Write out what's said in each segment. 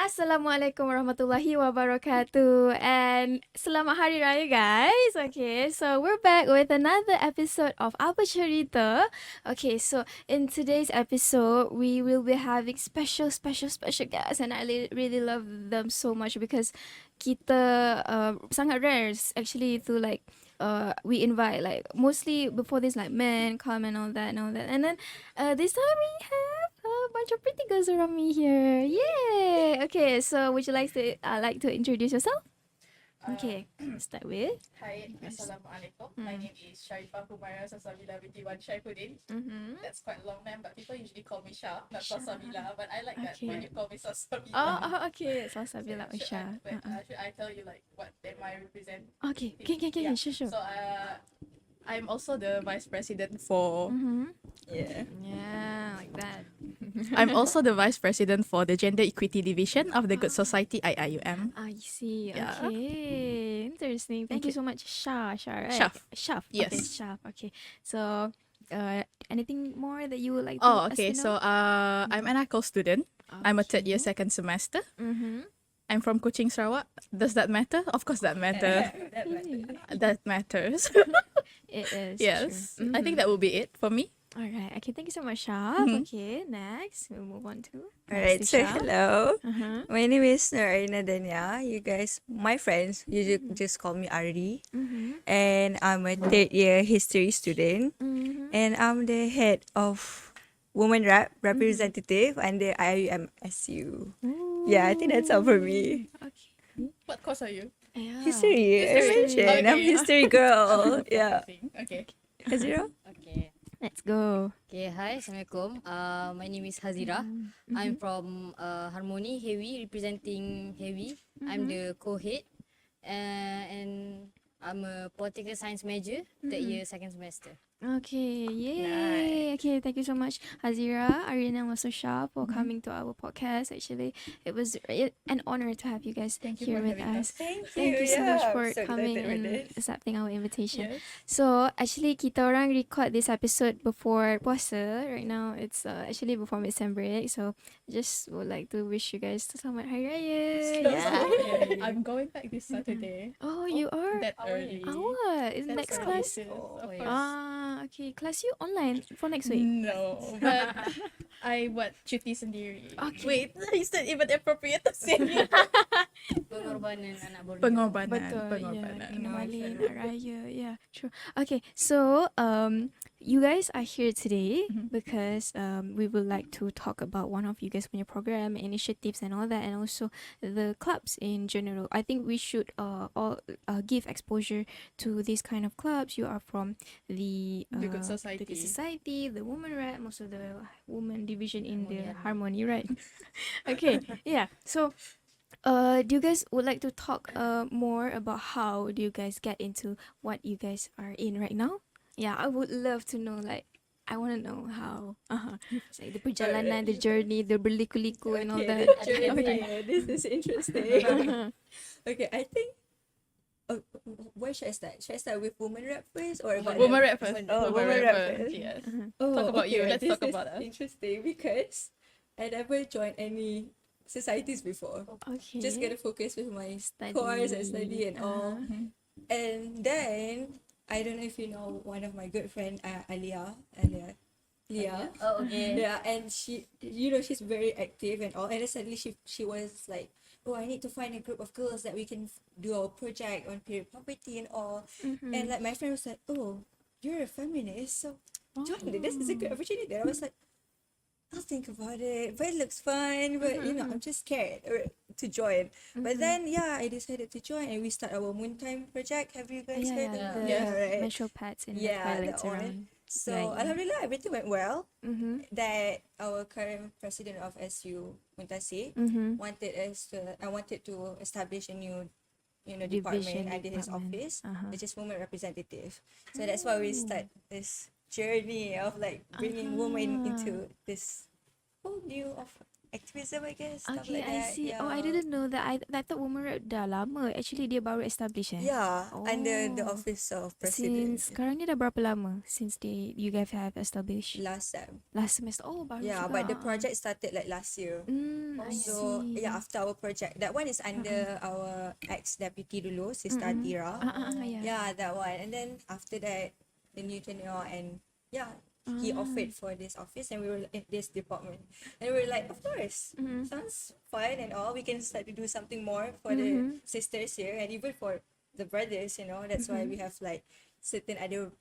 Assalamualaikum warahmatullahi wabarakatuh and Selamat Hari Raya guys. Okay, so we're back with another episode of APA-TURE-RITA. Okay, so in today's episode we will be having special guests and I really love them so much because kita sangat rare actually to like we invite like mostly before this like men come and all that and then this time we have a bunch of pretty girls around me here. Yay! Okay, so would you like to introduce yourself? Okay, start with. Hi, Assalamualaikum. My name is Sharifah Humaira Sasabila binti Wan Syaifuddin. That's quite a long name, but people usually call me Shah, not Sasabila. But I like that when you call me Sasabila. Okay, Salsabila Usha. Should I tell you like what am I represent? Okay, can, sure. So I'm also the vice president for Yeah, like that. I'm also the vice president for the Gender Equity Division of the Good Society IIUM. I see. Yeah. Okay, interesting. Thank you so much, Shah, right? Shaf. Shaf. Yes. Okay, Shaf. Okay. So, anything more that you would like to Oh, us okay. to know? So I'm an ACO student. I'm a third year second semester. I'm from Kuching, Sarawak. Does that matter? Of course that matters. That matters. It is. Yes. True. I think that will be it for me. Alright. Okay. Thank you so much, Shaf. Okay. Next, we'll move on to. Alright, next so to Shaf. hello. My name is Naraina Danya. You guys, my friends, you just call me Ari. And I'm a third year history student. And I'm the head of Women Rep representative under IUMSU. Yeah, I think that's all for me. Okay. What course are you? Yeah. History, I mentioned. Okay. I'm history girl. Yeah. Okay. Hazira? Okay. Let's go. Okay, hi, Assalamualaikum. My name is Hazira. I'm from Harmony Heavy, representing Heavy. I'm the co-head. And I'm a political science major, third year, second semester. Okay, yay! Okay, thank you so much, Hazira, Arina, and also Shah for coming to our podcast. Actually, it was an honor to have you guys Thank you here for with having us. us. Thank you so much Yeah, for I'm so coming excited with and this. accepting our invitation. Yes. So actually, kita orang record this episode before puasa. Right now, it's actually before mid-sem break. So just would like to wish you guys Selamat Hari Raya. Yeah. I'm going back this Saturday. Oh, you are. That early. What? Is That's next early, class? sis. Of Oh, course. Okay. Class you online for next week. No, but I buat cuti sendiri. Okay. Wait, is that even appropriate to say? Pengorbanan anak borneo. Pengorbanan. Betul, Pengorbanan. ya, kembali nak raya, yeah, true. Okay, so you guys are here today because we would like to talk about one of you guys punya program, initiatives and all that, and also the clubs in general. I think we should all give exposure to these kind of clubs. You are from the Good Society. the Good Society, the Women Rep, also the Women Division in the Harmony, right? Okay, yeah. So do you guys would like to talk more about how do you guys get into what you guys are in right now? Yeah, I would love to know, like, I want to know how. Like the perjalanan, the journey, the berliku-liku and all that. This is interesting. Okay, I think. Where should I start? Should I start with woman rep first or about Woman rep first. Oh, Woman woman rep rep first. first. Yes. Oh, Talk about you. Let's this talk is about us. interesting because I never joined any societies before. Okay. Just gonna focus with my Study. course and study and all. And then I don't know if you know one of my good friend Leah. Oh, okay. Yeah, and she, she's very active and all. And then suddenly she was like, oh, I need to find a group of girls that we can do our project on period poverty and all. And like my friend was like, oh, you're a feminist, so join it. This is a good opportunity. And I was like, I'll think about it, but it looks fun. But I'm just scared to join. But then I decided to join, and we start our Moon Time project. Have you guys heard of Yeah, that? the Yeah, right. menstrual pads and the Yeah, toilets that one. around. So Right. alhamdulillah, everything went well. That our current president of SU, Muntasir, wanted to establish a new Division, department under his department. office, which is women representative. So that's why we start this journey of like bringing women into this whole new of activism, I guess, stuff Okay, like I that. see. Yeah. Oh, I didn't know that. I thought women rep dah lama. Actually, dia baru establish Yeah, under the Oh. office of president. Since sekarang ni dah berapa lama since you guys have established? Last time. Last semester. Oh, baru Yeah, juga. but the project started like last year. I So see. yeah, after our project, that one is under our ex-deputy dulu, Sister Atira. Yeah. Yeah, that one. And then after that, the new tenure, and yeah, he offered for this office, and we were in this department, and we were like, of course, sounds fun and all. We can start to do something more for the sisters here, and even for the brothers. That's why we have like certain other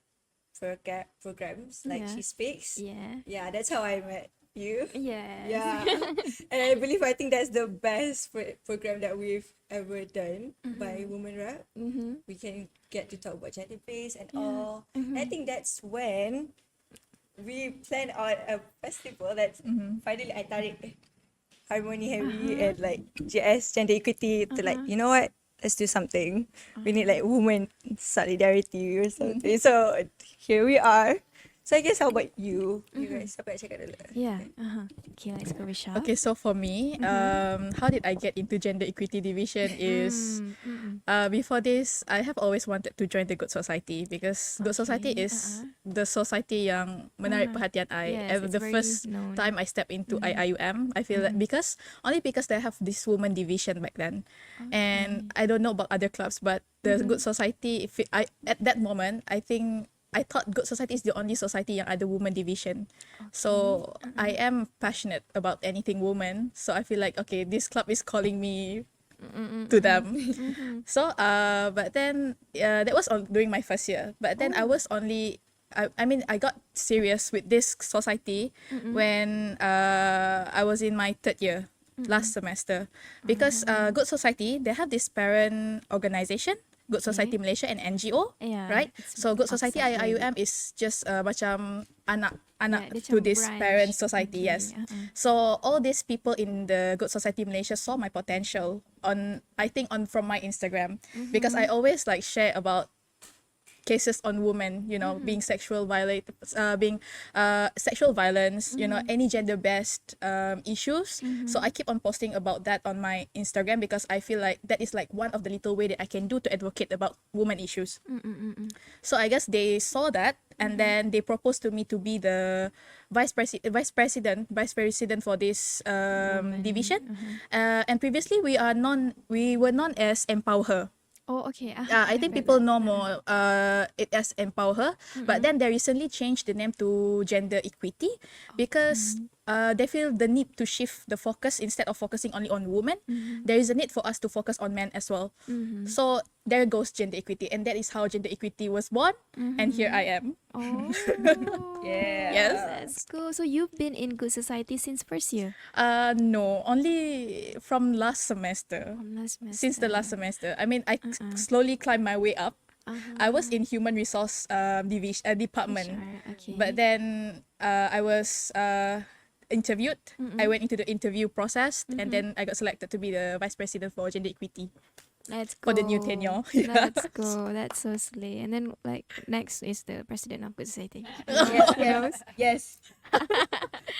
programs like Yeah. She Speaks. Yeah. Yeah, that's how I met you. Yes. Yeah. And I think that's the best program that we've ever done by Women Rep. We can get to talk about gender based and all. I think that's when we planned out a festival that's finally I tarik Harmony Heavy and like GS Gender Equity to like, you know what? Let's do something. We need like women solidarity or something. So here we are. So I guess how about you? You guys, siapa nak cakap dulu? Yeah. Okay, let's go with Shah. Okay, so for me, how did I get into gender equity division is before this, I have always wanted to join the Good Society because Good Society is the society yang menarik perhatian I. Yes, it's The very first known. time I stepped into IIUM, I feel that because they have this woman division back then, and I don't know about other clubs, but the Good Society, at that moment, I thought Good Society is the only society yang ada woman division. So I am passionate about anything woman. So I feel like, okay, this club is calling me to them. So but then that was during my first year. But then I was only I got serious with this society when I was in my third year last semester because Good Society, they have this parent organization, Good Society Malaysia and NGO, Yeah, right? it's So Good Society outside IIUM is just macam anak dia to macam this branch. parent society, Okay, yes. So all these people in the Good Society Malaysia saw my potential from my Instagram because I always like share about cases on women, being sexual violence, any gender based issues. So I keep on posting about that on my Instagram because I feel like that is like one of the little way that I can do to advocate about women issues. So I guess they saw that, and then they proposed to me to be the vice president for this division. And previously we were known as Empower Her. Oh, okay. I think people know more it as Empower Her, but then they recently changed the name to Gender Equity because they feel the need to shift the focus. Instead of focusing only on women, there is a need for us to focus on men as well. So there goes Gender Equity, and that is how Gender Equity was born, and here I am. Oh. Yeah. Yes. That's cool. So you've been in Good Society since first year? No, only from last semester. From last semester. Since the last semester. I mean, I slowly climbed my way up. I was in human resource department, Sure, okay. but then I was interviewed. I went into the interview process, and then I got selected to be the vice president for gender equity. Let's go. For the new tenure. Let's go. That's so slay. And then like next is the president of Good Society. Yes.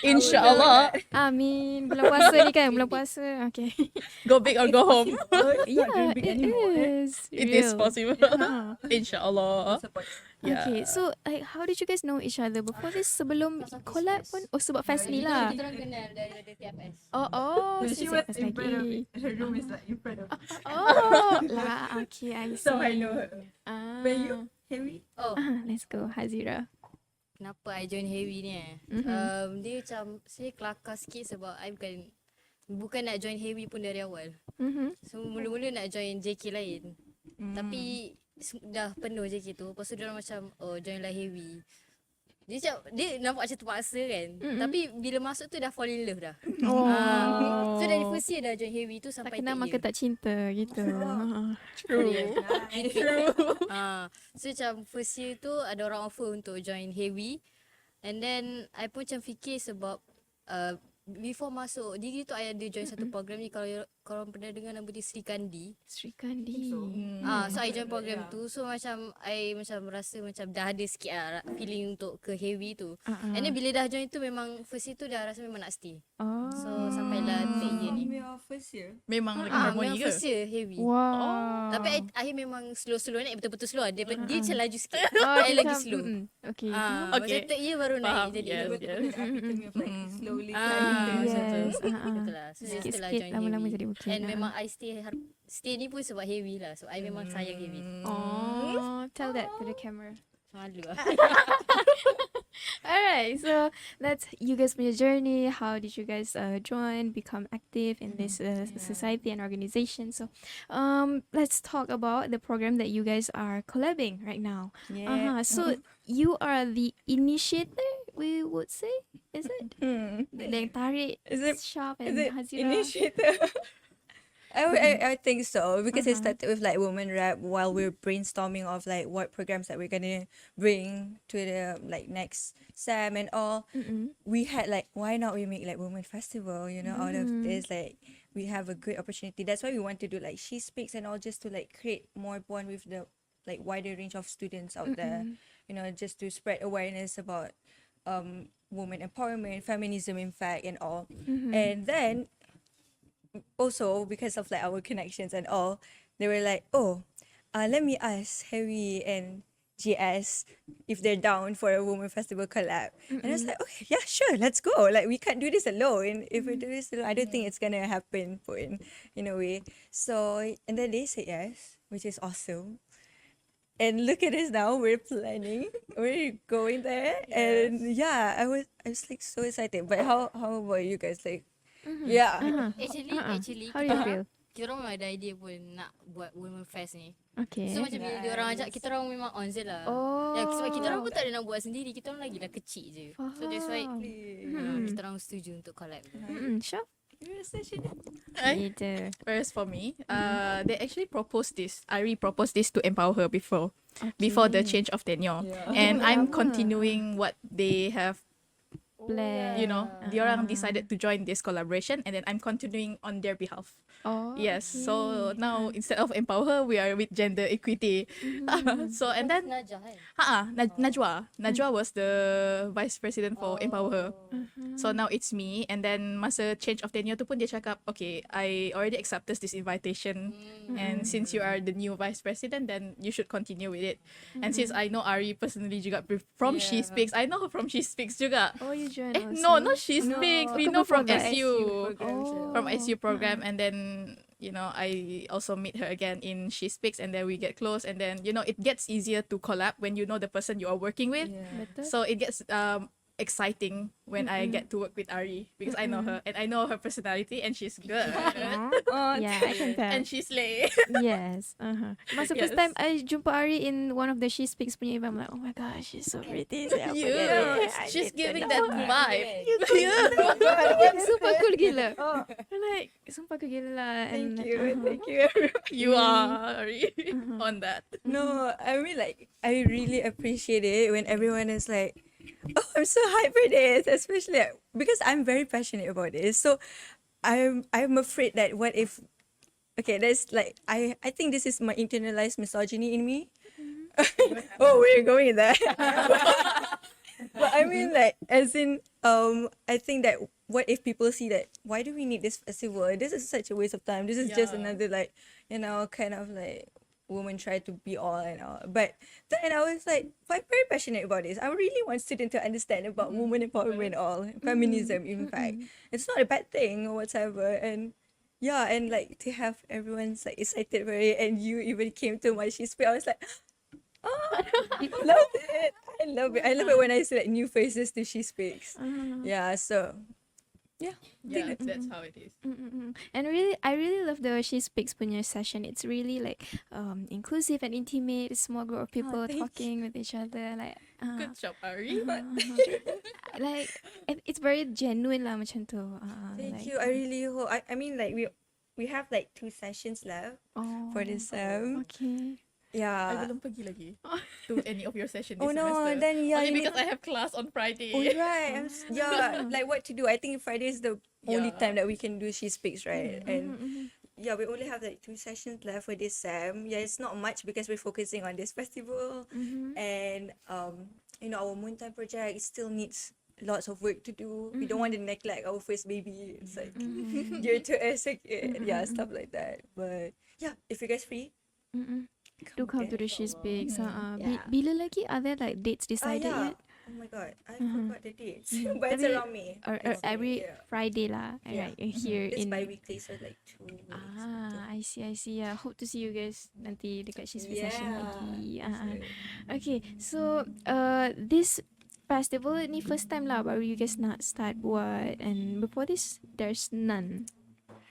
Inshallah, Amin. Bulan puasa ni kan, bulan puasa. Okay. go big or go home. Yeah, it is. It is Real. possible. Inshallah. Yeah. Okay, so like how did you guys know each other before this? Sebelum collab pun? Oh, sebab fest ni lah. Kita orang kenal dari TFS. Oh, She so was fest in front of lagi. it. Her room is like in front of it. Oh, lah. Okay, I see. So I know her. Ah. When you, Harry? Oh, Let's go, Hazira. kenapa I join Heavy ni dia macam saya kelakar sikit sebab I bukan nak join Heavy pun dari awal. So mula-mula nak join JK lain. Tapi dah penuh JK tu. Lepas tu dia orang macam join lah Heavy. Dia nampak macam terpaksa kan. Tapi bila masuk tu dah fall in love dah. So dari first year dah join Heavy tu Tak sampai kenal third maka year. tak cinta gitu. True. So macam first year tu ada orang offer untuk join Heavy. And then I pun macam fikir sebab before masuk degree tu I ada join satu program ni, kalau korang pernah dengar nama dia Sri Kandi. Sri Kandi. So I join program tu. So macam I macam rasa macam dah ada sikit lah feeling untuk ke Heavy tu. And then bila dah join tu memang first year tu dah rasa memang nak stay. Oh. So sampai dalam third year ni. From your first year. Memang lagi Memang harmoni ke? first year heavy. Wow. Tapi akhir memang slow-slow naik, betul-betul slow. Dia macam laju sikit. Oh, I dia lagi macam, slow. Okay. Okay. Macam third year baru Faham. naik jadi. Yes, Betul-betul yes. the epitome of like slowly Ah, climbing. Yes. Betul lah. So Sikit-sikit, setelah join lama-lama heavy. jadi okay. And memang I stay ni pun sebab heavy lah. So I memang sayang heavy. Oh, tell that to the camera. Malu lah. Alright, so that's you guys' punya journey. How did you guys join, become active in this society and organization? So, let's talk about the program that you guys are collabing right now. Yeah. So you are the initiator, we would say, is it? The tarik, Is it- Sharp Is and it Hazira. initiator? I think so because it started with like women rap while we were brainstorming of like what programs that we're gonna bring to the like next SAM and all. We had like why not we make like women festival, you know, out of this like we have a great opportunity. That's why we want to do like She Speaks and all just to like create more bond with the like wider range of students out there, you know, just to spread awareness about women empowerment, feminism in fact and all. And then also because of like our connections and all, they were like, oh, let me ask Harry and GS if they're down for a women festival collab. And I was like, okay, yeah, sure, let's go. Like we can't do this alone. If we do this alone, I don't think it's gonna happen in a way. So and then they said yes, which is awesome. And look at us now, we're planning, we're going there, and yeah, I was like so excited. But how about you guys? Like, yeah. Actually, How do you feel? kita orang memang ada idea pun nak buat Women Fest ni. Okay. So macam bila dia orang ajak, kita orang memang on je lah. Oh. Ya, sebab kita orang pun tak ada nak buat sendiri. Kita orang lagi dah kecil je. So that's why kita orang setuju untuk collab. Sure. Gitu. Whereas for me, they actually proposed this. Ari proposed this to empower her before the change of tenure, and I'm continuing what they have. Plan. You know, diorang decided to join this collaboration, and then I'm continuing on their behalf. Oh. Yes, so now instead of empower her, we are with gender equity. So and then Najah kan? Najwa was the vice president for empower her. So now it's me, and then masa change of tenure tu pun dia cakap, okay, I already accepted this invitation, and since you are the new vice president, then you should continue with it. And since I know Ari personally juga from She Speaks, I know her from She Speaks juga. Oh, you joined also. No, not She Speaks. We Ke know from before that? SU. Oh. From SU program, and then you know I also meet her again in She Speaks, and then we get close, and then you know it gets easier to collab when you know the person you are working with. Betul. So it gets exciting when I get to work with Ari because I know her and I know her personality, and she's good. Yeah, I can tell. And she's slay. Yes. Masa first Yes. time I jumpa Ari in one of the She Speaks punya event, I'm like, oh my gosh, she's so pretty. Saya You, she's giving that vibe. Sumpah cool gila. Like, sumpah cool gila lah. And Thank you. You are Ari on that. No, I mean like I really appreciate it when everyone is like, oh, I'm so hyped for this, especially like, because I'm very passionate about this. So I'm afraid that what if, okay, there's like I think this is my internalized misogyny in me. Oh, we're going there. But I mean like as in I think that what if people see that why do we need this festival? This is such a waste of time. This is just Yeah. another like, you know, kind of like women try to be all and all. But then I was like, I'm very passionate about this. I really want students to understand about women empowerment, all feminism. In fact, it's not a bad thing or whatever. And yeah, and like to have everyone's like excited for it, and you even came to my She Speak. I was like, oh, love it. I love it. I love it when I see like new faces to She Speaks. Yeah. So yeah. Yeah, that's how it is. And really, I really love the She Speaks punya session. It's really like inclusive and intimate. It's a small group of people thank talking with each other. Like, Good job, Ari. like it's very genuine lah macam tu. Thank like, you. I really hope. I mean like we have like 2 sessions left for this Okay. I Yeah. belum pergi lagi to any of your session this Oh no, semester. then yeah, Only you because need- I have class on Friday. Oh right. Yeah, like what to do. I think Friday is the only Yeah. time that we can do She Speaks, right? And yeah, we only have like 2 sessions left for this SAM. Yeah, it's not much because we're focusing on this festival, and you know our Moon Time project still needs lots of work to do. We don't want to neglect our first baby. It's like dear to us, like, yeah, stuff like that. But yeah, if you guys free, Do come to the again. She's Pigs. Yeah. Bila lagi? Are there like dates decided yeah. yet? Oh my god, I forgot the dates. But it's Tapi- around May. Or Next every May, yeah. Friday lah. Alright, here It's in. bi-weekly, so like 2 weeks. I see. Yeah, hope to see you guys nanti dekat She's Pigs session Yeah. lagi. So, Okay, so this festival ni first time lah baru you guys nak start buat, and before this there's none.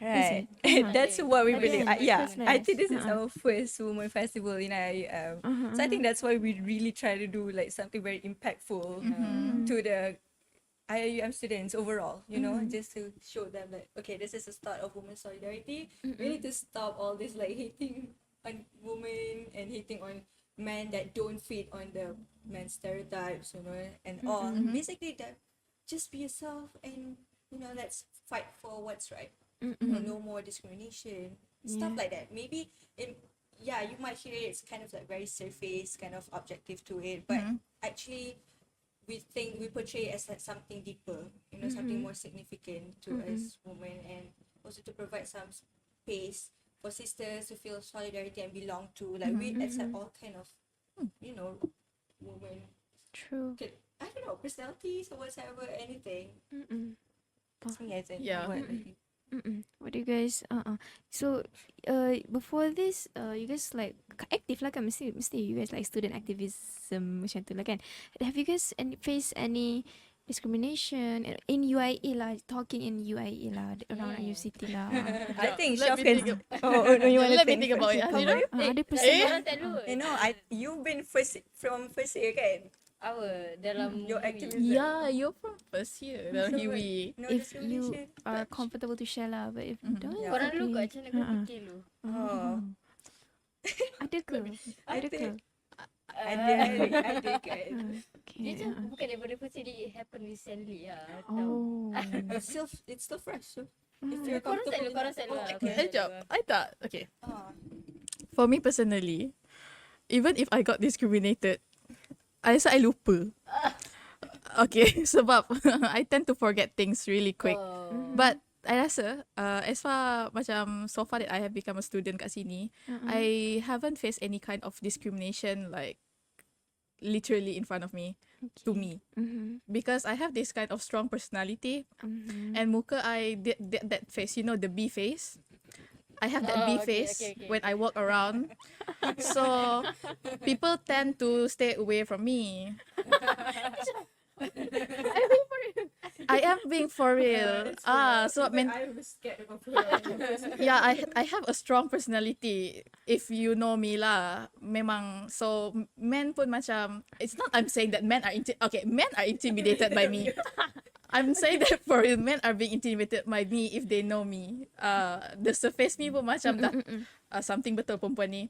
right. it? That's what we really, Okay, yeah. that's I nice. think this is our first women festival in IUM. So I think that's why we really try to do like something very impactful to the IUM students overall, you know, just to show them that, okay, this is the start of women solidarity. We need to stop all this like hating on women and hating on men that don't fit on the men stereotypes, you know, and all. Basically, that just be yourself, and you know, let's fight for what's right. You know, no more discrimination, stuff like that. Maybe you might hear it's kind of like very surface, kind of objective to it, but actually we think we portray it as like something deeper, you know, something more significant to us women, and also to provide some space for sisters to feel solidarity and belong to. Like we accept all kind of, you know, women. True. I don't know, personalities or whatever, anything. That's me, I think. Yeah. What about you? What do you guys so before this you guys like active lah kan, mesti you guys like student activism macam tu lah kan. Have you guys faced any discrimination in UIA lah, talking in UIA lah, around your city lah? I think Let Shaf me can. think No, you want to Let me think about it. Hazira. Ada Korang persen tak dulu. You know, you've been from first year, kan? Apa? Dalam Your movie. activism. Yeah, you're from first year. Dalam So, Hiwi. No if you discrimination. are comfortable to share lah, but if don't, Yeah. Korang dulu kat okay. macam mana kau fikir dulu? Oh, Ada ke? Ada ke? think- ada kan. Dia Okay. macam bukan daripada first year, it happened recently lah. Oh. It's still fresh. So if Korang you're comfortable. korang set lah. Jap, I tak. Okay. Ah. For me personally, even if I got discriminated, I rasa I lupa. Okay, sebab I tend to forget things really quick. But I rasa as far macam so far that I have become a student kat sini, I haven't faced any kind of discrimination like literally in front of me to me. Because I have this kind of strong personality, and muka I did that face, you know, the B face. I have that B okay, face okay. when I walk around. So people tend to stay away from me. I am being for real. So I mean, I was scared of yeah, I have a strong personality. If you know me lah, memang so men pun macam, it's not I'm saying that men are men are intimidated by me. I'm saying that for real, men are being intimidated by me if they know me. The surface me pun macam dah something betul perempuan ni.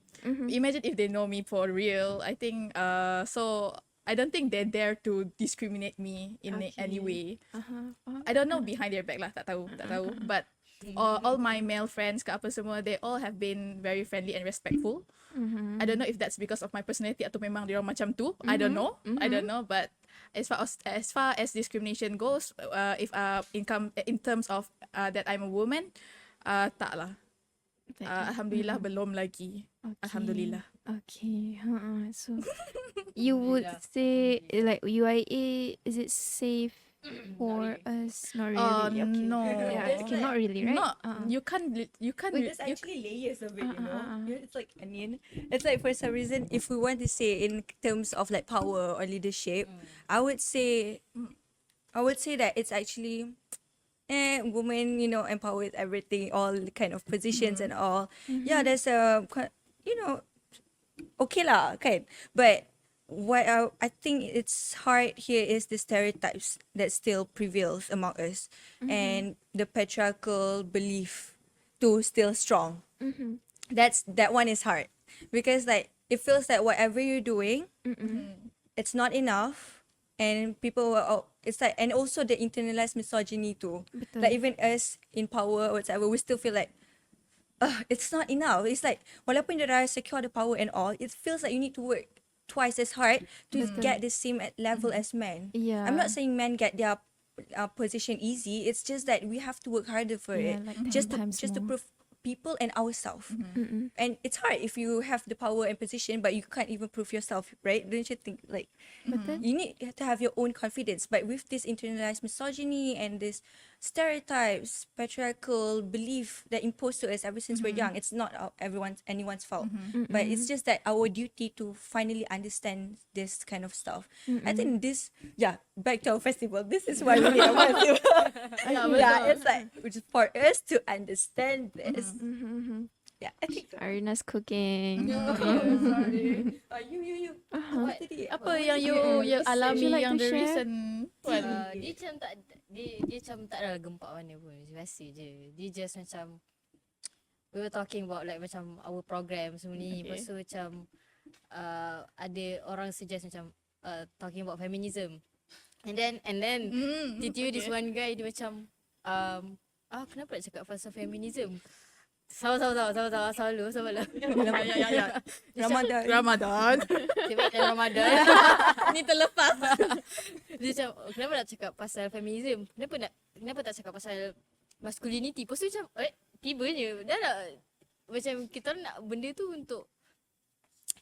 Imagine if they know me for real. I think so I don't think they dare to discriminate me in any way. I don't know behind their back lah, tak tahu. But all my male friends ke apa semua, they all have been very friendly and respectful. I don't know if that's because of my personality atau memang dia orang macam tu. I don't know. But as far as discrimination goes, if in terms of that I'm a woman, tak lah. Alhamdulillah belum lagi. Alhamdulillah. Okay. So you would say like UIA, is it safe for us? Not really. Okay. No. Yeah, okay, not really, right? No, you can't. But there's You, actually layers of it, you know. It's like onion. It's like for some reason, if we want to say in terms of like power or leadership, I would say that it's actually, women, you know, empowered everything, all kind of positions and all. Yeah, there's you know, okay lah, kan. But what I think it's hard here is the stereotypes that still prevails among us, and the patriarchal belief too still strong. That one is hard because like it feels like whatever you're doing, it's not enough, and people will, it's like, and also the internalized misogyny too. Betul. Like even us in power or whatever, we still feel like it's not enough. It's like walaupun dia dah secure the power and all, it feels like you need to work twice as hard to get the same level as men. Yeah. I'm not saying men get their position easy. It's just that we have to work harder for Yeah, it, like 10 just times to more. prove people and ourselves. Mm-mm. And it's hard if you have the power and position, but you can't even prove yourself, right? Don't you think? Like, Betul. you need to have your own confidence. But with this internalized misogyny and this stereotypes, patriarchal belief that imposed to us ever since we're young, it's not anyone's fault. But it's just that our duty to finally understand this kind of stuff. I think this, back to our festival. This is why we need a festival. It's like it's for us to understand this. Yeah, I think so. Arina's cooking. Sorry. You. What tadi? Apa yang you Would alami you like yang to the share? recent one? Dia macam tak dia macam tak ada gempak mana pun. Biasa je. Dia just macam we were talking about like macam our program semua ni. Lepas tu macam ada orang suggest macam talking about feminism. And then tiba-tiba this one guy dia macam kenapa nak cakap pasal feminism? Sabar. Ya. Ramadan. Tiba-tiba Ramadan. Ni terlepas. Dia macam kenapa nak cakap pasal feminism? Kenapa tak cakap pasal masculinity? Lepas tu macam tibanya dah nak macam kita orang nak benda tu untuk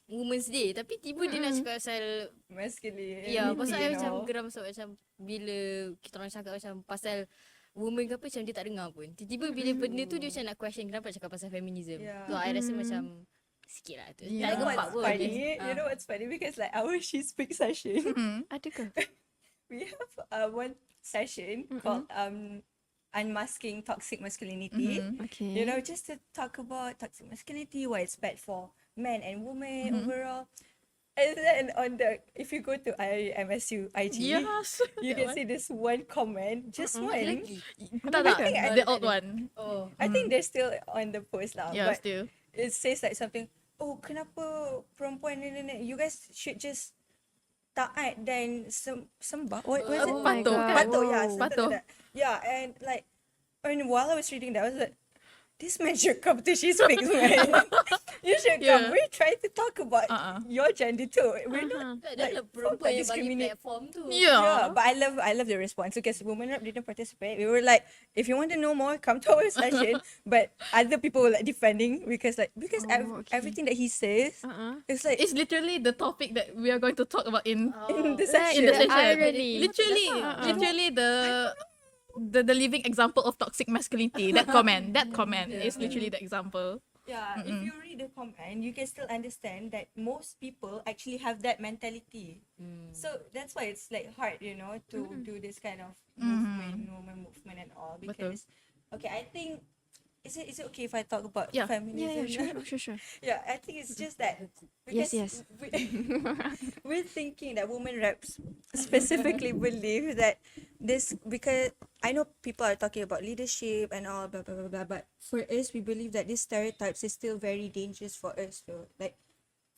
Women's Day, tapi tiba dia nak cakap pasal Masculine. ya, pasal saya macam geram sebab macam bila kita orang cakap macam pasal woman ke apa macam dia tak dengar pun. Tiba-tiba bila benda tu dia macam nak question kenapa nak cakap pasal feminism. Tu I rasa macam sikit lah tu. Tak ada gempak pun. You know what's funny? Because like our She Speak session, Ada ke? we have one session called Unmasking Toxic Masculinity. Okay. You know, just to talk about toxic masculinity, why it's bad for men and women overall. And then if you go to IMSU IG, Yes. you can see this one comment, just one. Tak, the old one. Oh. I think they're still on the post now. Yeah, but still. it says like something, oh, kenapa perempuan ni, you guys should just taat dan sembah. What was it? Oh my Patuh. God. Patuh, yeah. something Patuh. like that. Yeah, and like, and while I was reading that, I was like, this man should come to She Speaks, man. You should come. Yeah. We're trying to talk about your gender too. We're not Dah like perempuan yang bagi discriminate. platform tu. Yeah. But I love the response because Women Rep didn't participate. We were like, if you want to know more, come to our session. But other people were like defending because okay. everything that he says, it's like It's literally the topic that we are going to talk about in in the in session. the session. irony. Literally the living example of toxic masculinity. That comment is literally the example. Yeah, if you read the comment, you can still understand that most people actually have that mentality. So that's why it's like hard, you know, to do this kind of movement, woman movement and all. Because, okay, I think, is it okay if I talk about Yeah. feminism? Sure. Yeah, I think it's just that. Yes, Because we're thinking that women reps specifically believe that this, because I know people are talking about leadership and all, blah, blah, blah, blah, but for us, we believe that these stereotypes is still very dangerous for us, to like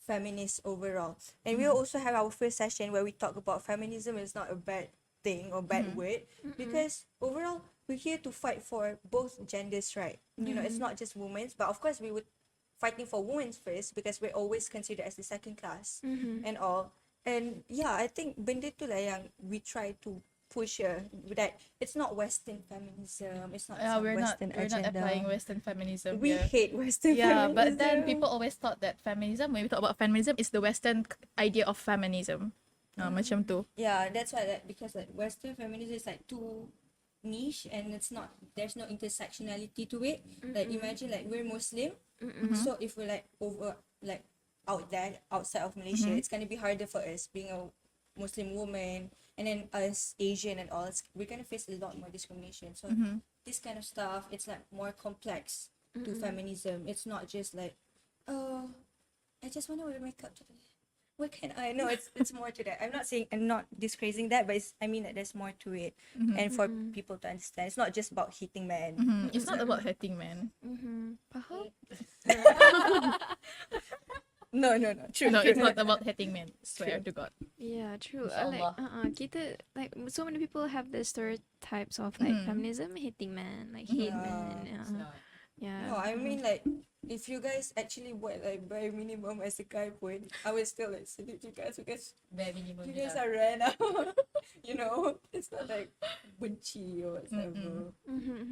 feminists overall. And we'll also have our first session where we talk about feminism is not a bad thing or bad word, because overall, we're here to fight for both genders, right? You know, it's not just women's, but of course, we would fighting for women's first because we're always considered as the second class and all. And yeah, I think benda tu lah yang we try to push that it's not Western feminism, it's not some We're not Western agenda. applying Western feminism. We here. hate Western Yeah, feminism. but then people always thought that feminism, when we talk about feminism, is the Western idea of feminism. Macam tu. Yeah, that's why because like Western feminism is like too niche and it's not, there's no intersectionality to it. Like imagine like we're Muslim, so if we're like over like out there outside of Malaysia, it's gonna be harder for us being a Muslim woman, and then us Asian and all, we're gonna face a lot more discrimination. So this kind of stuff, it's like more complex to feminism. It's not just like, oh, I just want to wear makeup today. What can I know? It's more to that. I'm not discrazy that, but I mean that there's more to it, and for people to understand, it's not just about hitting men. It's not about hating men. Faham? No. True. No, it's not about hating men. Swear to God. Yeah, true. InsyaAllah. Kita like so many people have the stereotypes of like feminism hating men, like hate men. No, Yeah. I mean like if you guys actually buat like bare minimum as a guy pun, I will still like salute you guys because Bare minimum you je guys lah. are rare now. You know, it's not like benci or whatever.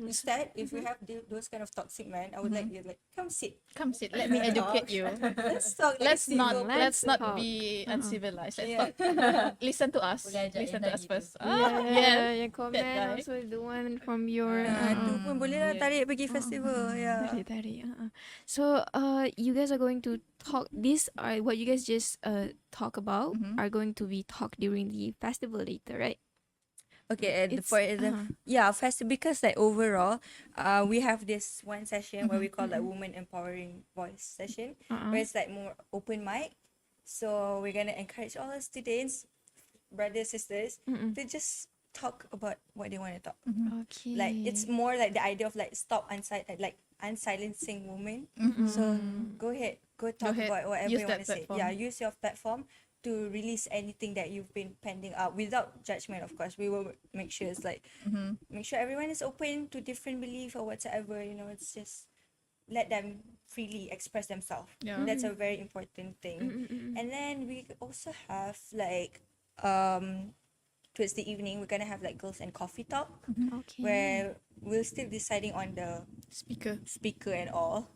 Instead, if we have those kind of toxic men, I would like you like come sit. Come sit. Let me educate you. Let's talk. Like Let's not single let's not talk. be uncivilized. Let's Yeah. talk. Listen to us. Boleh ajak Listen yang to us tadi first. tu. Yeah, yang that comment guy. also the one from your Tu pun boleh lah tarik pergi festival. Yeah. Tarik. So you guys are going to talk. These are what you guys just talk about are going to be talked during the festival later, right? Okay, It's- for the first because like overall, we have this one session where we call like woman empowering voice session, where it's like more open mic. So we're gonna encourage all the students, brothers, sisters, to just talk about what they want to talk. Okay. Like it's more like the idea of like unsilencing women. So go ahead, go talk ahead, about whatever use you that want to say. platform. Yeah, use your platform to release anything that you've been pending up without judgment. Of course, we will make sure it's like make sure everyone is open to different belief or whatsoever. You know, it's just let them freely express themselves. Yeah. That's a very important thing. And then we also have like towards the evening we're gonna have like girls and coffee talk Okay. where we're still deciding on the Speaker. and all.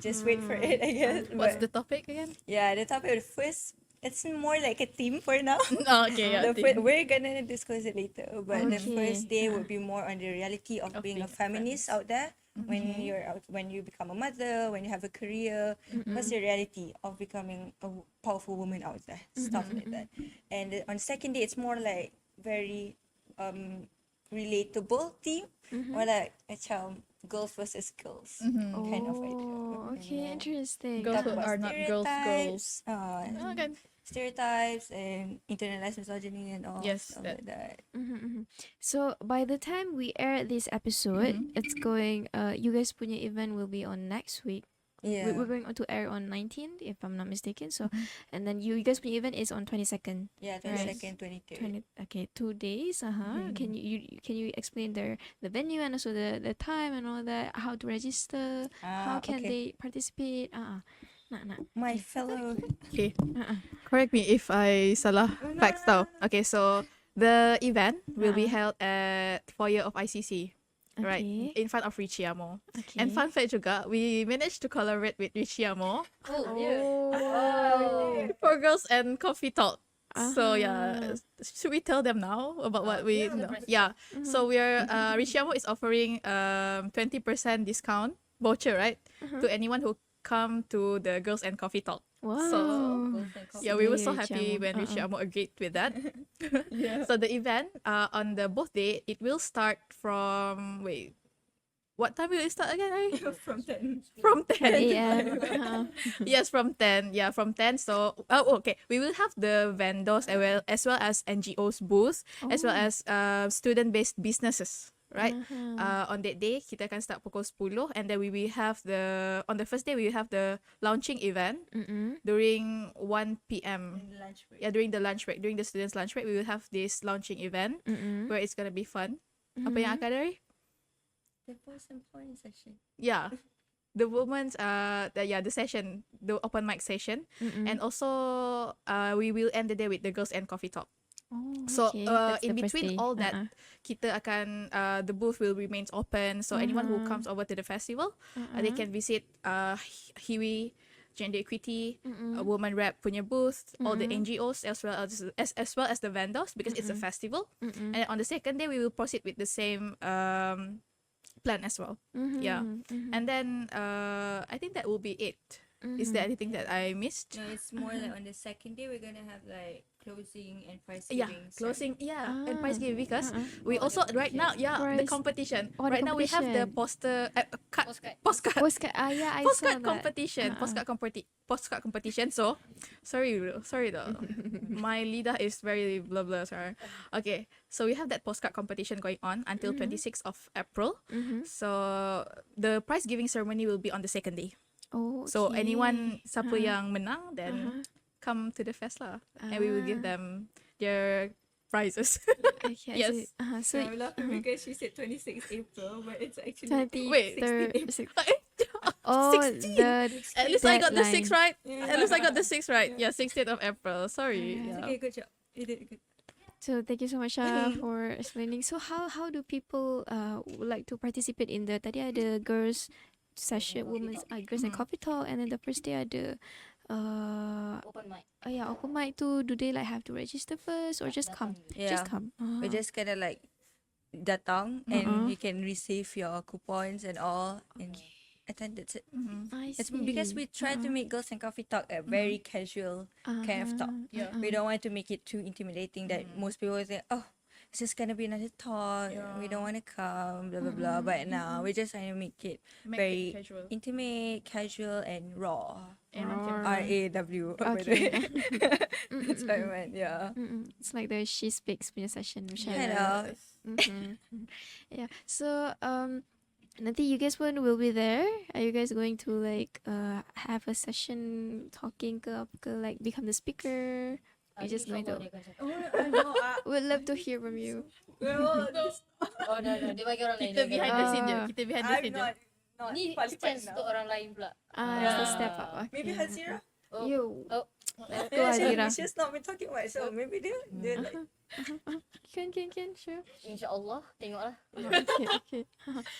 Just wait for it, I guess. What's But the topic again? yeah, the topic of the first, it's more like a theme for now. Oh, okay, yeah. We're gonna discuss it later, but the Okay. first day will be more on the reality of being a being a feminist out there. When you're out, when you become a mother, when you have a career, what's the reality of becoming a powerful woman out there? Stuff like that. And on the second day, it's more like very relatable theme, or like girls versus girls kind of idea. Oh, okay, interesting. Girls Talk who about are not girls, girls. stereotypes, Okay. stereotypes and internalized misogyny and all Yes, stuff like that. So by the time we air this episode, it's going. You guys punya event will be on next week. Yeah. We're going to air on 19th, if I'm not mistaken. So, and then you guys punya event is on 22nd. Yeah, 22nd, 23rd. Okay, 2 days. Can you explain the venue and also the time and all that? How to register? How can they participate? Nak. My fellow. Okay. Correct me if I salah facts tau. Okay, so the event will be held at foyer of ICC. Right, Okay. in front of Richie Amo. Okay. And fun fact juga, we managed to collaborate with Richie Amo for Girls and Coffee Talk. So yeah, should we tell them now about what we know? Yeah. So we're Richie Amo is offering 20% discount voucher, right? To anyone who come to the Girls and Coffee Talk. Wow. So yeah, we were so Richie happy Amo. when Richie Amo agreed with that. So the event on the both day, it will start from what time will it start again? From 10. From 10. AM. Yes, from 10. Yeah, from 10. So okay, we will have the vendors as well as NGOs booth, as well as student-based businesses. Right, on that day kita akan start pukul 10, and then we will have on the first day we will have the launching event during 1 p.m. Lunch break. Yeah, during the lunch break, during the students' lunch break, we will have this launching event where it's gonna be fun. Apa yang akan dari? The post-employment session. Yeah, the women's the session, the open mic session, and also we will end the day with the Girls and Coffee Talk. So okay. That's in the first between day. all that, kita akan the booth will remain open. So anyone who comes over to the festival, they can visit Hiwi, Gender Equity, Woman Rep punya booth, all the NGOs as well as the vendors, because it's a festival. And on the second day, we will proceed with the same plan as well. Yeah, and then I think that will be it. Is there anything that I missed? No, it's more like on the second day we're gonna have like closing and prize Yeah, giving. closing. Yeah, and prize giving, because we also right now the Prize- competition. the Right now we have the competition. postcard Postcard. Yeah, I saw postcard that. competition. Postcard competition. So sorry though. My leader is very blah blah. Sorry. Okay, so we have that postcard competition going on until 26th of April. So the prize giving ceremony will be on the second day. Oh, So okay. anyone siapa yang menang, then come to the fest lah, and we will give them their prizes. Okay, Yes. So I'm laughing because she said 26 April, but it's actually 20. Wait, 16. Oh, 16. the At least I got the 6 deadline. right. At least I got the 6 right. Yeah, 16th of April. Sorry. It's Yeah. okay, good job. You did good. So thank you so much for explaining. So how do people would like to participate in the tadi ada girls session, women's girls and coffee talk, and then the first day ada Open mic. open mic too. Do they like have to register first or just come? Yeah. Just come. We just kind of like datang and you can receive your coupons and all and attend. That's it. I It's see. because we try to make girls and coffee talk a very casual kind of talk. Yeah. We don't want to make it too intimidating that most people think, oh, it's just gonna be another talk. We don't want to come, blah blah blah. But now we just trying to make it Make it very casual. intimate, casual, and raw. Everyone can- RAW. Okay. That's what I meant. Yeah. It's like the She Speaks punya session. Which Kind of. Yeah. So nanti you guys pun will be there. Are you guys going to like have a session talking ke apa ke, like become the speaker? You're just going to. We'd love to hear from you. Oh, no. Dia bagi orang lain. Kita behind the scene je. Ah. Kita behind the scene je. Ni chance untuk orang lain pula. It's the step up. Okay. Maybe Hazira. Oh. You. Oh. Let's go, Azira. She's not been talking much, so maybe they're like. Can, sure. InsyaAllah. Tengoklah. Okay.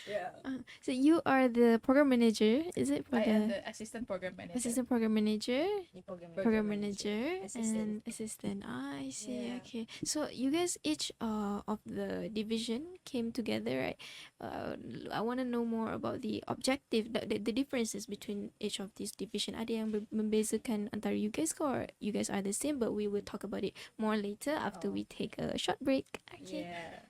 Yeah. So you are the program manager, is it? For I am the the assistant program manager. assistant program manager, Ni program. program manager, and Assistant. assistant. I see. Yeah. Okay. So you guys each of the division came together, right? I want to know more about the objective, the differences between each of these division. Ada yang membezakan antara you guys ke, or you guys are the same? But we will talk about it more later after we take a short break. Okay. Yeah.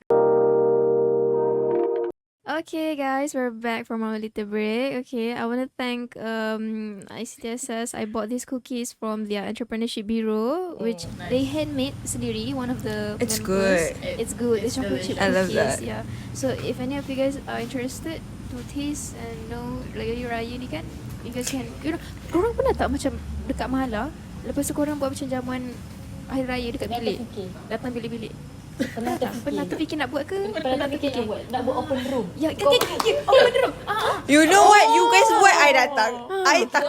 Okay, guys, we're back from our little break. Okay, I want to thank ICTSS. I bought these cookies from their entrepreneurship bureau, which they handmade sendiri. One of the It's members. good. It's good. It's It's chocolate chip delicious. I love cookies. that. Yeah. So if any of you guys are interested to taste and know Raya Raya ni kan, you guys can. Korang pernah tak macam dekat mahala, lepas tu korang buat macam jamuan hari raya dekat bilik, datang bilik-bilik. Pernah terfikir nak buat ke? Pernah fikir nak buat open room. Ya, kan open room. You know what? You guys buat I datang. I tak.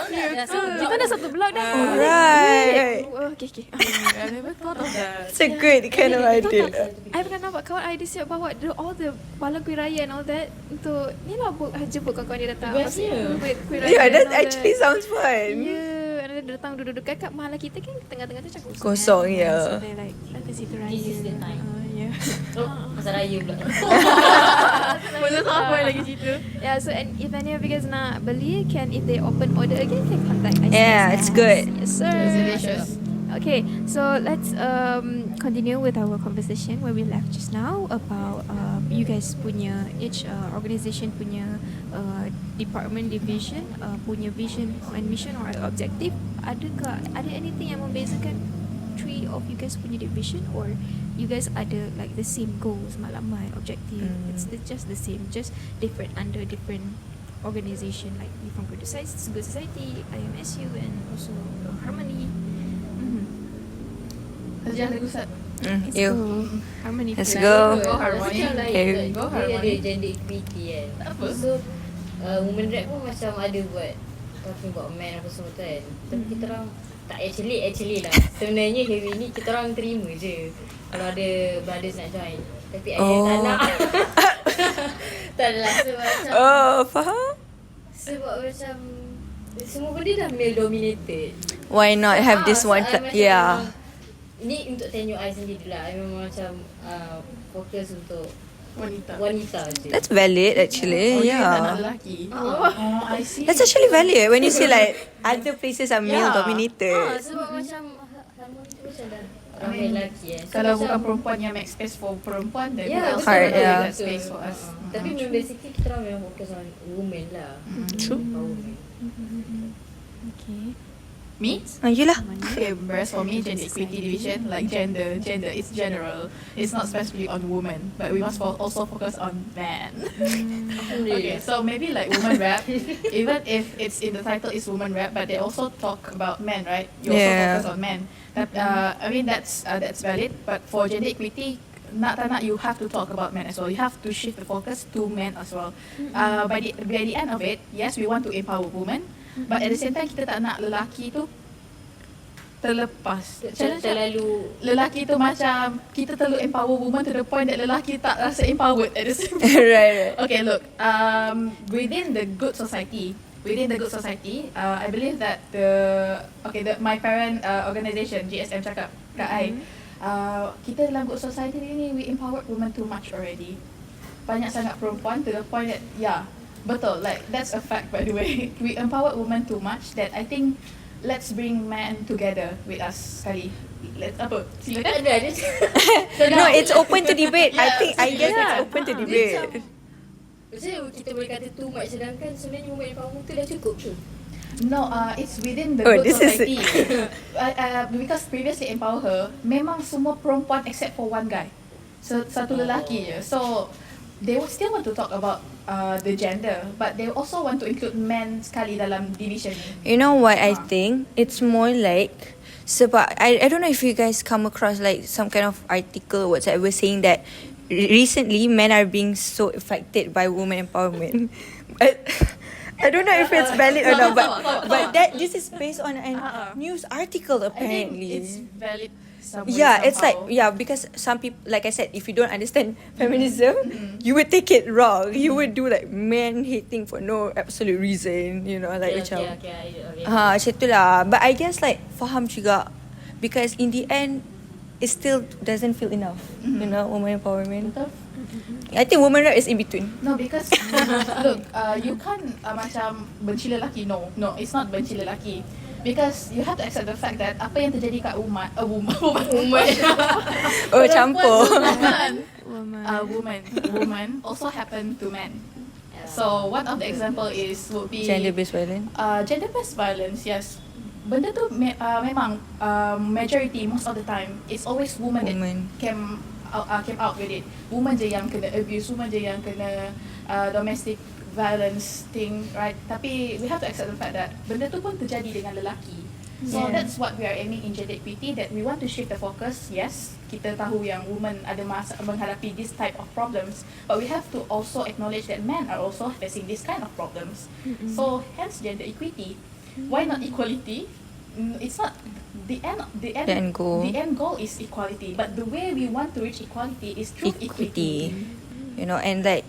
Kita dah satu blog dah. Right. Okay. I never thought of that. It's a great kind of idea. I pernah nampak kawan I dia siap bawa all the palang kuih raya and all that untuk ni lah jemput kawan-kawan dia datang. Bestnya. Kuih raya. Yeah, and that all actually sounds fun. Yeah, and dia datang duduk kat mahala kita kan tengah-tengah tu macam kosong. Kosong, kan? yeah. So they like datang situ raya. This is the time. Yeah. Oh, pasal raya pula. Boleh apa lagi situ? Yeah, so and if any of you guys nak beli, if they open order again, can contact us. Yeah, it's good. Yes, sir. It's delicious. Okay, so let's continue with our conversation where we left just now about you guys punya each organisation punya department division punya vision and mission or objective. Ada anything yang membezakan three of you guys punya division, or you guys ada like the same goals, matlamat, objective? It's just the same, just different under different organisation, like from Good Society, IMSU, and also Harmony. Jangan lagu Ustaz. Let's You. go. Harmony. Let's first. go. Go Harmony. Okay. Go Dia ada Harmony. gender equity kan. Apa? So women rep pun macam ada buat talking about men apa semua tu kan. Tapi kita orang tak actually lah. Sebenarnya Heavy ni kita orang terima je kalau ada brothers nak join. Tapi ada yang tak nak. Tak adalah sebab macam Faham? sebab macam semua benda dah male dominated. Why not have this So one? I macam Yeah. memang- Ini untuk tenure I sendiri lah. I memang macam fokus untuk wanita je. That's valid actually. Dia tak nak Yeah. lelaki. Oh, I see. That's actually valid when you see like other places are male Yeah. dominated. Sebab macam Harmony tu macam dah ramai lelaki So Kalau macam- bukan perempuan yang make space for perempuan, then we Yeah, also hard, have yeah. that space for us. Tapi basically kita orang memang fokus on women lah. True. Women. Okay. Me? Yelah. Okay, whereas for me, gender equity division, like gender, it's general. It's not specifically on women, but we must also focus on men. Okay, so maybe like women rap, even if it's in the title is women rap, but they also talk about men, right? You also Yeah. focus on men. That I mean that's valid, but for gender equity, nak tak nak, you have to talk about men as well. You have to shift the focus to men as well. By the end of it, yes, we want to empower women, but at the same time kita tak nak lelaki tu terlepas. Terlalu Lelaki tu macam kita terlalu empower women to the point that lelaki tak rasa empowered at the same time. Right. Okay, look, within the good society, I believe that my parent organisation GSM cakap kat I, kita dalam good society ni, we empowered women too much already. Banyak sangat perempuan to the point that, yeah, betul, like that's a fact by the way. We empowered women too much that I think let's bring men together with us sekali. Let's apa? Silakan. No, it's open to debate. I guess Yeah. it's open to debate. Maksudnya kita boleh kata too much, sedangkan sebenarnya women empowerment tu dah cukup tu. No, it's within the Oh, good this is- society. Because previously empower her, memang semua perempuan except for one guy. So satu lelaki je. So they will still want to talk about the gender, but they also want to include men sekali dalam division ni. You know what I think? It's more like sebab I don't know if you guys come across like some kind of article or whatever saying that recently men are being so affected by women empowerment. But I don't know if it's valid or not, but this is based on a news article I think apparently. it's valid somewhere. Yeah, it's like somehow. because some people, like I said, if you don't understand feminism, you would take it wrong. You would do like man hating for no absolute reason, you know, like macam. Macam tu lah. But I guess like faham juga, because in the end it still doesn't feel enough, you know, women empowerment. Betul? I think women right is in between. No, because look, you can't macam benci lelaki. No, it's not benci lelaki. Because you have to accept the fact that apa yang terjadi kat woman Oh, campur. woman also happen to men. So one of the example would be Gender-based violence. Gender-based violence, yes. Benda tu memang majority, most of the time, it's always women that came out with it. Women je yang kena abuse, women je yang kena domestic violence thing, right? Tapi we have to accept the fact that benda tu pun terjadi dengan lelaki. So that's what we are aiming in gender equity, that we want to shift the focus. Yes, kita tahu yang women ada menghadapi this type of problems, but we have to also acknowledge that men are also facing this kind of problems. So hence gender equity. Why not equality? It's not the end goal. The end goal is equality, but the way we want to reach equality is through equity. You know, and like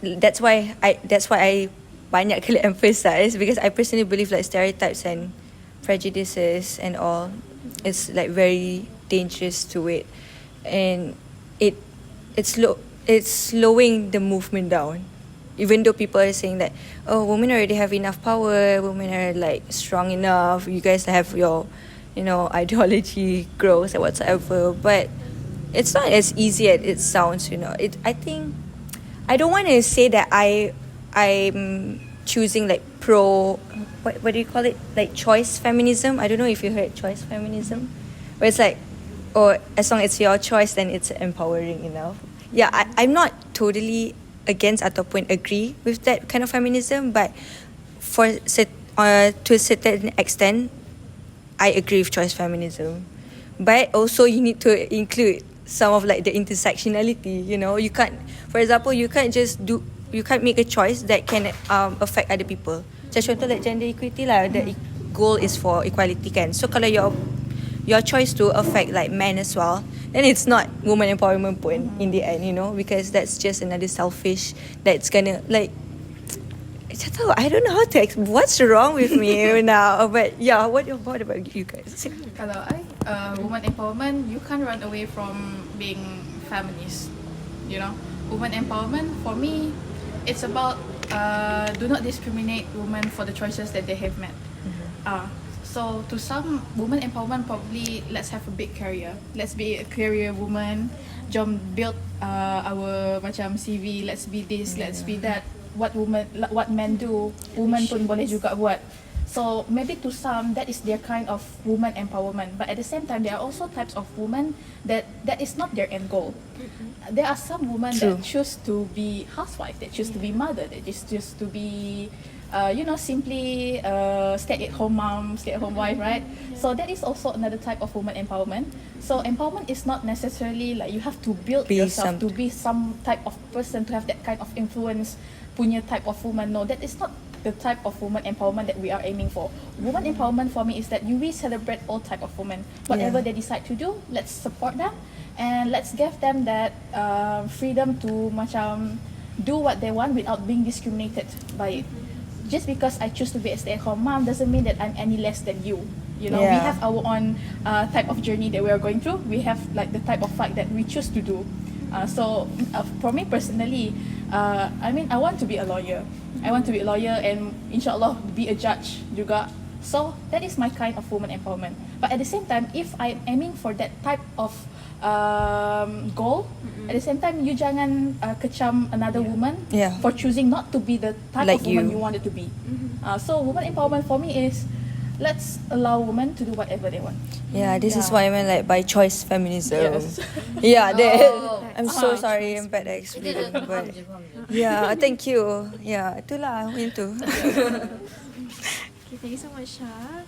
that's why I banyak kali emphasize, because I personally believe like stereotypes and prejudices and all, it's like very dangerous to it, and it's slowing the movement down. Even though people are saying that, oh, women already have enough power, women are like strong enough, you guys have your, you know, ideology grows or whatsoever, but it's not as easy as it sounds, you know. I think I don't want to say that I'm choosing like pro, what do you call it, like choice feminism. I don't know if you heard choice feminism, where it's like, oh, as long as it's your choice, then it's empowering enough. Yeah, I'm not totally against ataupun agree with that kind of feminism, but to a certain extent I agree with choice feminism. But also you need to include some of like the intersectionality, you know. You can't, for example, you can't make a choice that can affect other people. Macam contoh like gender equity lah, the goal is for equality kan. So kalau your choice to affect like men as well, then it's not woman empowerment pun in the end, you know, because that's just another selfish that's gonna like, I don't know how to what's wrong with me now, but yeah, what about you guys? Kalau woman empowerment, you can't run away from being feminist, you know. Woman empowerment for me, it's about do not discriminate women for the choices that they have made. So to some, woman empowerment probably, let's have a big career. Let's be a career woman. Jom build our macam CV. Let's be this. Let's be that. What men do, women pun boleh juga buat. So maybe to some that is their kind of woman empowerment, but at the same time there are also types of women that is not their end goal. There are some women True. that choose to be housewife, that choose to be mother, that just choose to be simply stay-at-home mom, stay-at-home wife, right? So that is also another type of woman empowerment. So empowerment is not necessarily like you have to build Be yourself to be some type of person, to have that kind of influence, punya type of woman. No, that is not the type of woman empowerment that we are aiming for. Woman empowerment for me is that we celebrate all type of women. Whatever they decide to do, let's support them and let's give them that freedom to macam do what they want without being discriminated by it. Just because I choose to be a stay-at-home mom doesn't mean that I'm any less than you. You know, we Yeah. have our own type of journey that we are going through. We have like the type of fight that we choose to do. So for me personally, I mean I want to be a lawyer. I want to be a lawyer and insyaAllah be a judge juga. So that is my kind of woman empowerment. But at the same time, if I'm aiming for that type of goal, at the same time you jangan kecam another woman Yeah. for choosing not to be the type Like of woman you. you wanted to be. So woman empowerment for me is let's allow women to do whatever they want. Yeah, this is Yeah. why I meant like by choice feminism. Yes. Yeah, that. Oh. I'm so sorry, I'm bad at explaining, but yeah, thank you. Yeah, itulah I'm into. Okay, thank you so much, Shah.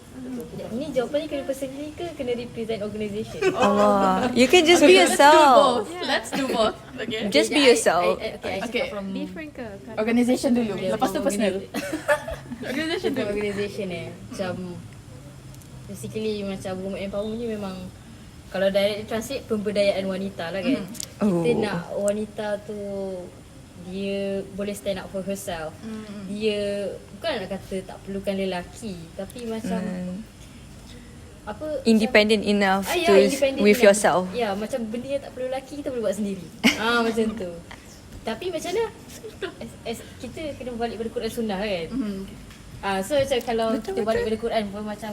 Ni jawapan ni kena personally ke kena represent organisation? Allah, you can just be Let's do yourself. both. Let's do both. Okay. Just be yourself. Okay, I Okay. cakap from Different ke? Organisation dulu. Lepas tu personal. Organisation tu organisation macam basically macam woman empowerment ni memang kalau direct translate pemberdayaan wanita lah kan. Kita Oh. nak wanita tu dia boleh stand up for herself. Dia bukan nak kata tak perlukan lelaki tapi macam apa Independent enough macam, to independent with enough. yourself. Ya, macam benda yang tak perlu lelaki kita boleh buat sendiri. Macam tu. Tapi macam mana? As kita kena balik pada Quran Sunnah kan. So macam kalau kita balik pada Quran pun macam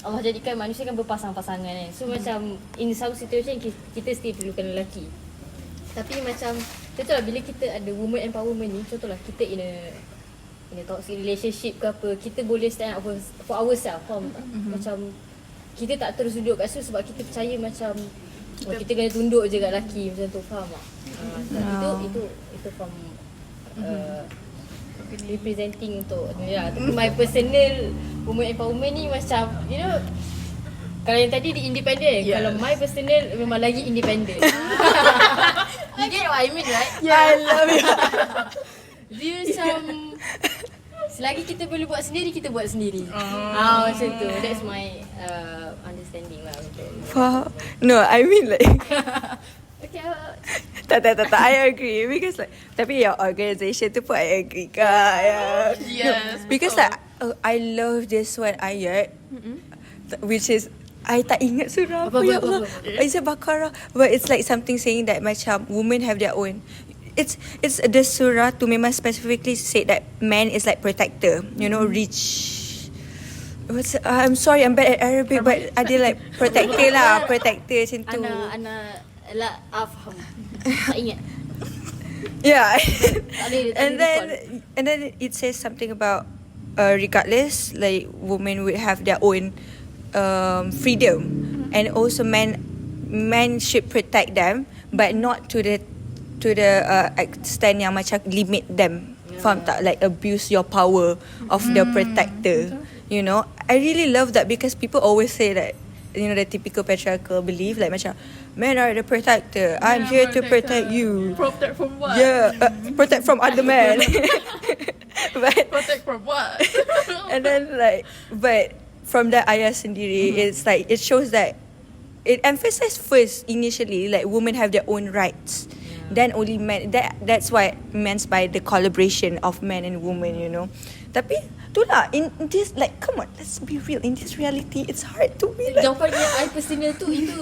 Allah jadikan manusia kan berpasang-pasangan kan. So macam in some situation kita still perlukan lelaki. Tapi macam contohlah bila kita ada woman empowerment ni, contohlah kita in a toxic relationship ke apa, kita boleh stand up for ourselves, faham tak? Macam kita tak terus duduk kat situ sebab kita percaya macam kita kena tunduk je kat lelaki macam tu, faham tak? Itu from representing untuk ni lah. Tapi my personal woman empowerment ni macam you know kalau yang tadi di independent, kalau my personal memang lagi independent. You get what I mean, right? Yeah, I love it. Dia macam selagi kita boleh buat sendiri, kita buat sendiri. Macam tu. That's my understanding lah. Faham? No, I mean like Okay, tak, I agree because like tapi your organisation tu pun I agree kak. Yeah. Yes, Because like I love this one ayat which is I tak ingat surah apa, ya Allah. It's a Baqarah, but it's like something saying that macam women have their own. It's the surah to memang specifically say that man is like protector, you know, rich. I'm sorry, I'm bad at Arabic, but ada like protector lah, protector macam tu. Ana la afham. Tak ingat. Yeah. Tak boleh and then it says something about regardless like women would have their own freedom, and also men should protect them but not to the extent yang macam limit them. Faham tak? Like abuse your power of the protector. You know, I really love that because people always say that, you know, the typical patriarchal belief like macam men are the protector. I'm here to protect you. Protect from what? Yeah, protect from other men. Protect from what? And then like, but from that ayah sendiri, it's like it shows that it emphasized first initially like women have their own rights, then only men. That's why meant by the collaboration of men and women, you know. Tapi itulah in this like come on, let's be real, in this reality it's hard to be like Jawapan yang I personal tu itu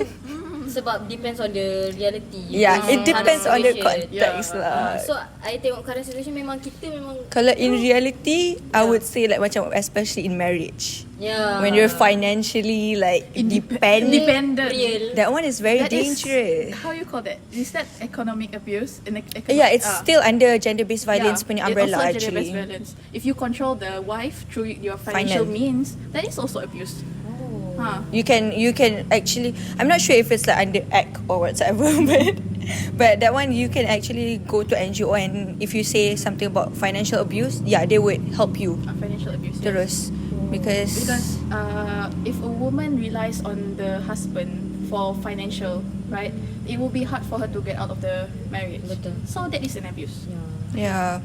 Sebab depends on the reality. Yeah, it Current depends on the situation. context lah. So I tengok current situation memang kita memang Kalau in reality, I would say like macam especially in marriage. When you're financially like dependent, Independent. real. that one is very That is- dangerous. How you call that? Is that economic abuse? Yeah, it's still under gender-based violence punya umbrella also actually. gender-based violence. If you control the wife through your financial means, that is also abuse. You can actually, I'm not sure if it's like under act or whatsoever, but that one you can actually go to NGO, and if you say something about financial abuse, yeah, they would help you Financial abuse. Yes. terus because If a woman relies on the husband for financial, right, it will be hard for her to get out of the marriage. Betul. So that is an abuse. yeah,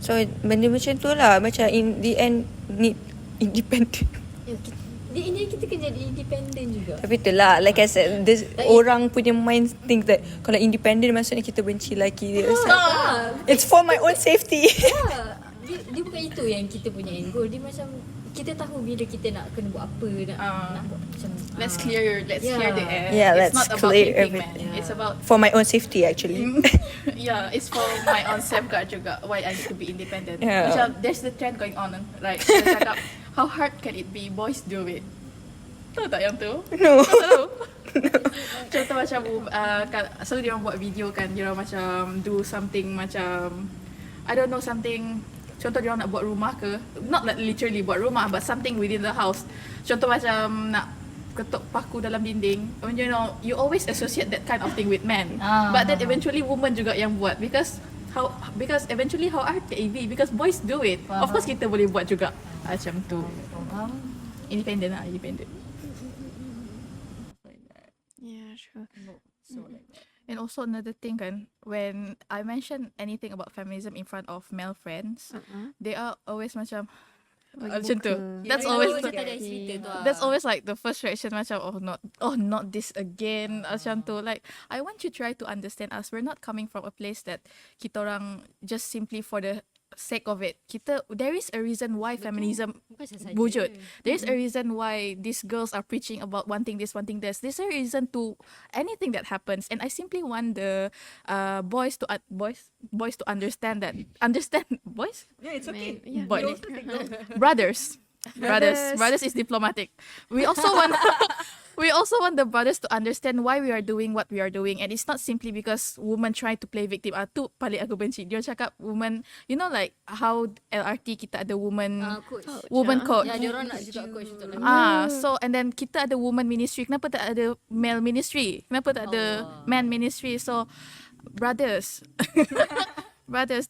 so benda macam tu lah, macam in the end need independent. Di India kita kena jadi independent juga. Tapi itulah, like I said, this orang punya mind think that kalau independent maksudnya kita benci lelaki dia. It's for my own safety. Dia bukan itu yang kita punya end goal. Dia macam kita tahu bila kita nak kena buat apa, nak buat macam Let's clear the air. Yeah, It's let's not about clear hating, man. everything. It's about For my own safety actually. yeah, it's for my own safeguard juga. Why I need to be independent. Yeah. Macam there's the trend going on, right? Dia cakap, how hard can it be? Boys do it. Tahu tak yang tu? No. Tahu? Contoh macam selalu dia orang buat video kan, dia orang macam do something macam I don't know something. Contoh dia orang nak buat rumah ke, not like literally buat rumah, but something within the house. Contoh macam nak ketuk paku dalam dinding. You know, you always associate that kind of thing with men. But then eventually woman juga yang buat because eventually how hard can it be? Because boys do it. Of course kita boleh buat juga. Macam tu. Independent lah, independent. Yeah, sure. And also another thing kan, when I mention anything about feminism in front of male friends, they are always macam tu. That's always that's always like the first reaction macam not this again macam tu. Like I want you to try to understand us. We're not coming from a place that kita orang just simply for the sake of it. There is a reason why feminism wujud. There is a reason why these girls are preaching about wanting this, wanting this. There's a reason to anything that happens, and I simply want the boys to understand that. Understand boys? Yeah, it's okay. Yeah. Boy. Brothers is diplomatic. We also want the brothers to understand why we are doing what we are doing, and it's not simply because women try to play victim. Tu paling aku benci. Dia cakap woman, you know like how LRT kita ada woman coach. coach. Ya, dia orang nak juga coach tu lah. So and then kita ada woman ministry. Kenapa tak ada male ministry? Kenapa tak ada man ministry? So brothers,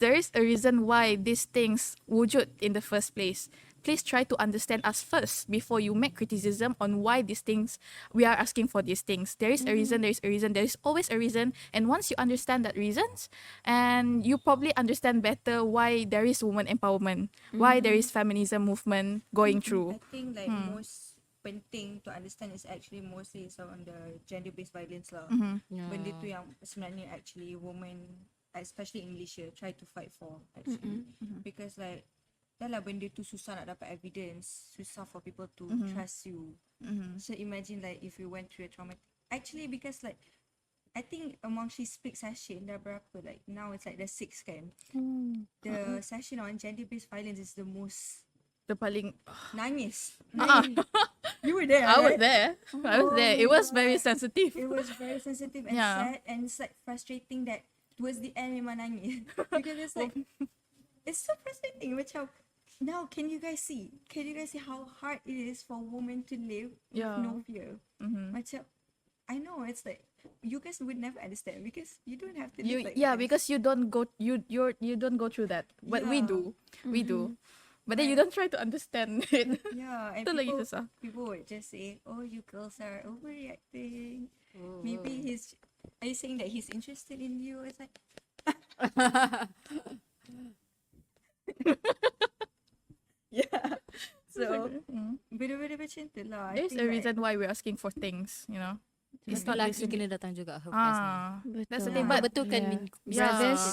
there is a reason why these things wujud in the first place. Please try to understand us first before you make criticism on why these things, we are asking for these things. There is a reason, there is always a reason. And once you understand that reasons, and you probably understand better why there is woman empowerment, why there is feminism movement going through. I think like most penting to understand is actually mostly on the gender-based violence lah. Benda tu yang sebenarnya actually women, especially in Malaysia, try to fight for actually. Because like dah lah benda tu susah nak dapat evidence, susah for people to trust you. So imagine like if you went through a traumatic, actually because like I think among she speak session dah berapa, like now it's like the 6th kan. The session on gender-based violence is the most The paling nangis. You were there. I was right? there. It was very sensitive. It was very sensitive and sad, and it's like frustrating that towards the end memang nangis. Because it's like it's so frustrating. Macam now can you guys see how hard it is for a woman to live with no fear? Macam I know it's like you guys would never understand because you don't have to live like this. Because you don't go through that, but we do. But then you don't try to understand it. Yeah, and Itu lagi susah. people would just say, oh, you girls are overreacting. Maybe are you saying that he's interested in you? It's like yeah. So benda-benda macam tu lah. There's a reason why we're asking for things, you know. It's Tapi not lelaki listening. kena datang juga her fest ni. That's the Betul. thing. But But betul kan Yeah. brothers?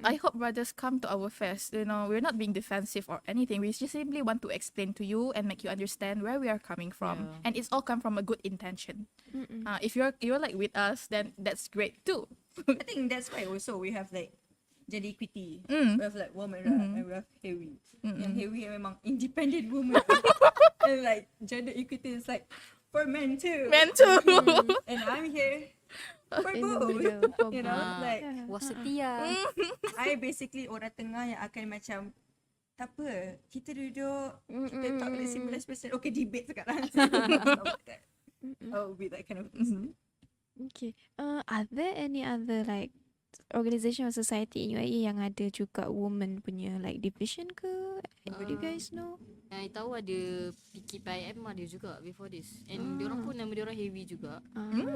I hope brothers come to our fest. You know, we're not being defensive or anything. We just simply want to explain to you and make you understand where we are coming from, Yeah. and it's all come from a good intention. If you're like with us, then that's great too. I think that's why also we have like gender equity. Mm. We have like woman and we have Hewi. Yang Hewi memang independent woman. And like gender equity is like for men too. Men too. And I'm here for In the both. middle, for You know, both. like Wasetia. I basically orang tengah yang akan macam tak apa, kita duduk, kita talk like 19%. Okay, debate sekarang. I will be that kind of person. Okay. Are there any other like organisation or society in UAE yang ada juga woman punya like division ke? Anybody guys know? Yang I tahu ada PKPIM ada juga before this. And diorang pun nama diorang heavy juga.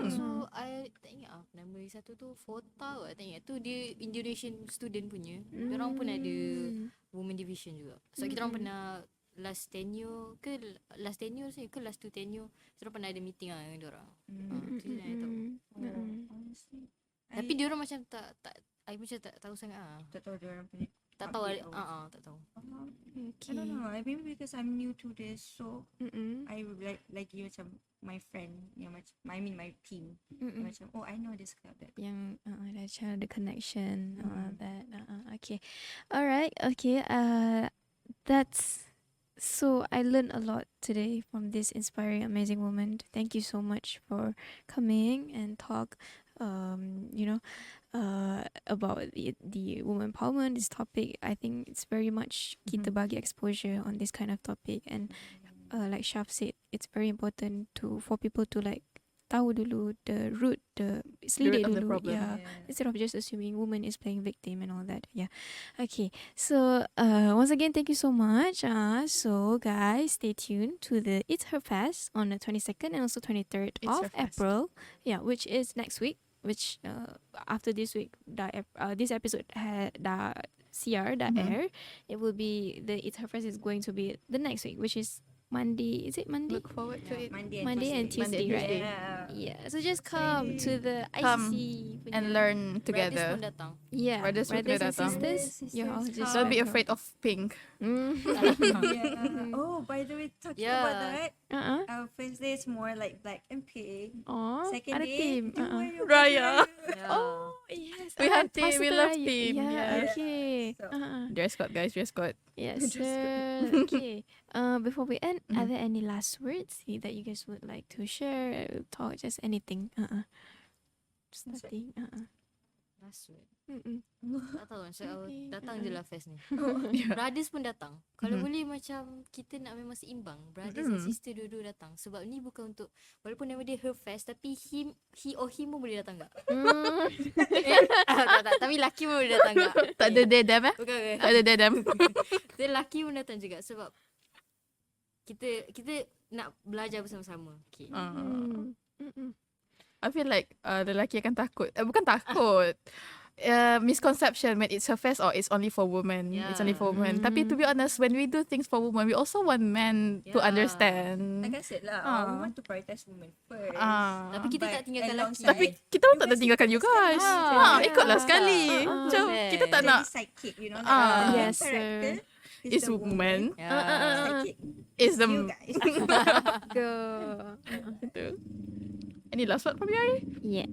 So I tak ingat nama satu tu Fota I tak ingat. Tu dia Indonesian student punya. Diorang pun ada women division juga. So kita orang pernah last tenure ke last two tenure kita orang pernah ada meeting lah dengan diorang. Tu yang I tahu. Honestly, Tapi diorang macam tak I macam tak tahu sangat ah. tak tahu dia orang punya. Tak tahu update tak tahu. I don't know. Maybe because I'm new to this, so I would like you macam my friend yang macam I mean my team. Macam I know this club that. Yang the connection that okay. Alright, okay. That's so I learned a lot today from this inspiring amazing woman. Thank you so much for coming and talk about the women empowerment, this topic. I think it's very much kita bagi exposure on this kind of topic, and like Shaf said, it's very important for people to like tahu dulu the root, the selidik of the dulu, problem. yeah, instead of just assuming woman is playing victim and all that. Yeah. Okay, so once again, thank you so much. So guys, stay tuned to the It's Her Fest on the 22nd and also 23rd It's of Her Fest. April. Yeah, which is next week. Which after this week, this episode dah air, it will be the It's Her Fest is going to be the next week, which is Monday. Is it Monday? Look forward to it. Monday and Tuesday, Monday and right? Tuesday. Yeah. So just come to the Come ICC punya- And learn Brothers together. pun datang. Yeah, Brothers pun kena and datang. sisters. Sisters, You're all just Don't be welcome. afraid of pink. Yeah. Oh, by the way, talking Yeah. about that, Uh-uh. our first day is more like black and pink. Oh, Second ada day, team. you wear your Raya. Yeah. Oh, yes. We have team, Pastor we love Raya. team, Yeah, yeah. okay. So- Dress code, guys. Dress code. Yes, sir. Okay. Before we end, are there any last words that you guys would like to share, talk, just anything? Just nothing. Last word. Mm-mm. Tak tahu macam Okay. datang je lah fest ni. Yeah. Brothers pun datang. Kalau boleh macam kita nak memang seimbang. Brothers and sister dua-dua datang. Sebab ni bukan untuk, walaupun nama dia her fest, tapi he or him pun boleh datang tak? tak. Tapi lelaki pun boleh datang tak? Tak ada dedam eh? Bukan. Tak ada dedam. Dia lelaki pun datang juga sebab kita nak belajar bersama-sama. Okay. I feel like lelaki akan takut. Bukan takut. Misconception when it's her fest or it's only for women. Yeah. It's only for women. Tapi to be honest, when we do things for women, we also want men to Yeah. understand. Like I said lah, we want to prioritize women first. Tapi kita But tak tinggalkan lelaki. alongside- Tapi kita pun tak nak tinggalkan you guys. Ikutlah sekali. Macam kita tak Jadi nak sidekick, you know, Yes, yes, character is the woman. Yeah. Sidekick Is the you guys. Go. Betul. Any last word from you, Ari? Yeah.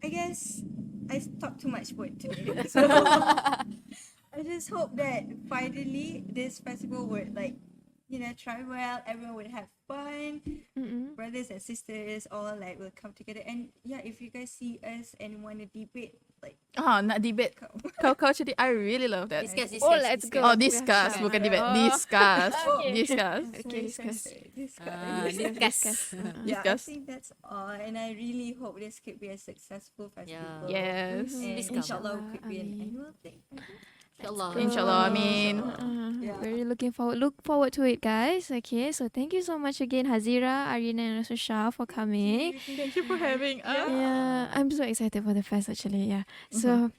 I guess I talked too much word today. So I just hope that finally this festival would try well, everyone would have fun. Brothers and sisters all will come together. And yeah, if you guys see us and want to debate, Nak debate. Kau cakap, I really love that. Discuss. Oh, let's go. Oh, discuss. Bukan debate. Discuss. Okay. Discuss. Okay, discuss. Discuss. Yeah, I Discuss. think that's all. And I really hope this could be a successful festival. Yes. And Please come. inshallah it could be an Amin. annual thing. InsyaAllah. Inshallah, amin. Yeah. Very look forward to it, guys. Okay, so thank you so much again, Hazira, Arina, and also Shah for coming. Thank you for having us. Yeah, I'm so excited for the fest actually. Yeah. So,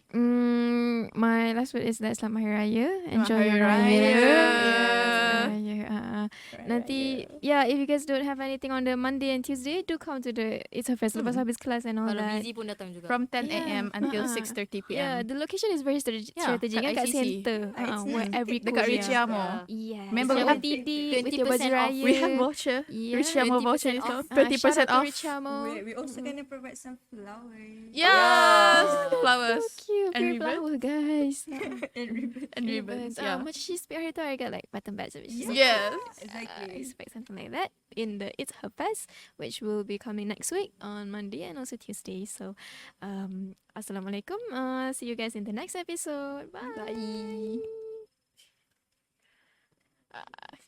my last word is that Selamat Hari Raya. Enjoy Hari your Raya. Raya. Yes, Hari Raya. Nanti, yeah, if you guys don't have anything on the Monday and Tuesday, do come to the It's Her Fest lepas habis kelas and all Kalau that. busy pun datang juga. From 10 Yeah, a.m. until uh-uh. 6:30 p.m. Yeah, the location is very strategic kat kan, kat ICC. center. Where every Dekat cool, Richie yeah. Amo. Yeah. Remember we Selamat have Tidik with your 20% baju off. raya. We have voucher. Yeah. Richie Amo voucher 20% discount. off. 20% shout out to off. Richie Amo. We're also gonna provide some flowers Yes, flowers So cute, and pure ribbon flower guys. and ribbons. and ribbons. Ribbons. Yeah. Macam she speak her tu, I got like button bags. Which is so Yes. Exactly. expect something like that in the It's Her Fest, which will be coming next week on Monday and also Tuesday. So, Assalamualaikum. See you guys in the next episode. Bye. Bye.